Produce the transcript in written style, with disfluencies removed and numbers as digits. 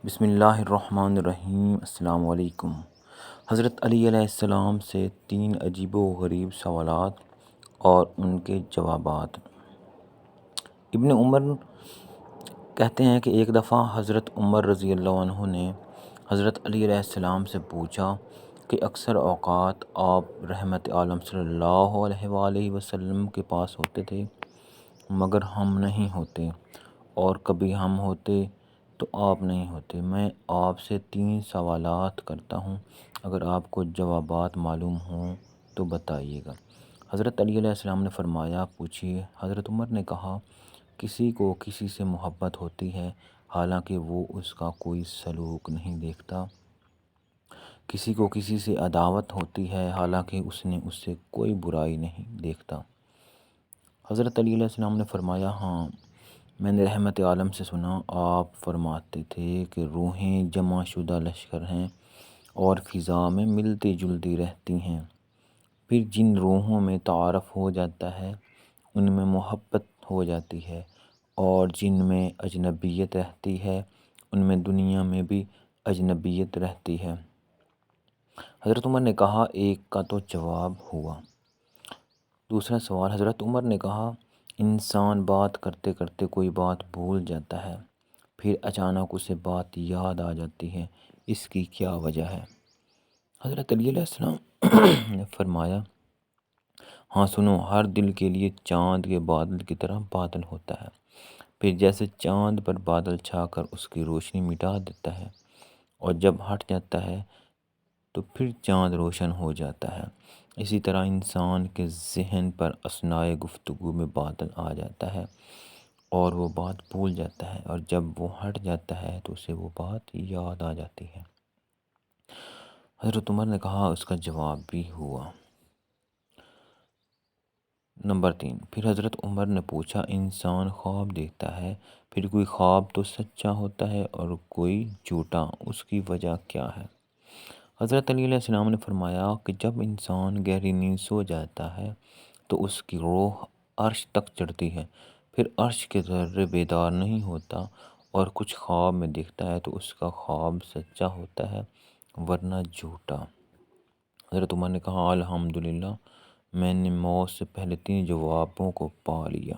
بسم اللہ الرحمن الرحیم۔ السلام علیکم۔ حضرت علی علیہ السلام سے 3 عجیب و غریب سوالات اور ان کے جوابات۔ ابن عمر کہتے ہیں کہ ایک دفعہ حضرت عمر رضی اللہ عنہ نے حضرت علی علیہ السلام سے پوچھا کہ اکثر اوقات آپ رحمت عالم صلی اللہ علیہ وآلہ وسلم کے پاس ہوتے تھے مگر ہم نہیں ہوتے، اور کبھی ہم ہوتے تو آپ نہیں ہوتے۔ میں آپ سے 3 سوالات کرتا ہوں، اگر آپ کو جوابات معلوم ہوں تو بتائیے گا۔ حضرت علی علیہ السلام نے فرمایا، پوچھیے۔ حضرت عمر نے کہا، کسی کو کسی سے محبت ہوتی ہے حالانکہ وہ اس کا کوئی سلوک نہیں دیکھتا، کسی کو کسی سے عداوت ہوتی ہے حالانکہ اس نے اس سے کوئی برائی نہیں دیکھتا۔ حضرت علی علیہ السلام نے فرمایا، ہاں، میں نے رحمت عالم سے سنا، آپ فرماتے تھے کہ روحیں جمع شدہ لشکر ہیں اور فضا میں ملتی جلتی رہتی ہیں، پھر جن روحوں میں تعارف ہو جاتا ہے ان میں محبت ہو جاتی ہے، اور جن میں اجنبیت رہتی ہے ان میں دنیا میں بھی اجنبیت رہتی ہے۔ حضرت عمر نے کہا، ایک کا تو جواب ہوا۔ دوسرا سوال، حضرت عمر نے کہا، انسان بات کرتے کرتے کوئی بات بھول جاتا ہے، پھر اچانک اسے بات یاد آ جاتی ہے، اس کی کیا وجہ ہے؟ حضرت علی علیہ السلام نے فرمایا، ہاں سنو، ہر دل کے لیے چاند کے بادل کی طرح بادل ہوتا ہے، پھر جیسے چاند پر بادل چھا کر اس کی روشنی مٹا دیتا ہے اور جب ہٹ جاتا ہے تو پھر چاند روشن ہو جاتا ہے، اسی طرح انسان کے ذہن پر اثناء گفتگو میں بادل آ جاتا ہے اور وہ بات بھول جاتا ہے، اور جب وہ ہٹ جاتا ہے تو اسے وہ بات یاد آ جاتی ہے۔ حضرت عمر نے کہا، اس کا جواب بھی ہوا۔ نمبر 3، پھر حضرت عمر نے پوچھا، انسان خواب دیکھتا ہے، پھر کوئی خواب تو سچا ہوتا ہے اور کوئی جھوٹا، اس کی وجہ کیا ہے؟ حضرت علی علیہ السلام نے فرمایا کہ جب انسان گہری نیند سو جاتا ہے تو اس کی روح عرش تک چڑھتی ہے، پھر عرش کے ذرے بیدار نہیں ہوتا اور کچھ خواب میں دیکھتا ہے تو اس کا خواب سچا ہوتا ہے ورنہ جھوٹا۔ حضرت عمر نے کہا، الحمدللہ، میں نے موت سے پہلے 3 جوابوں کو پا لیا۔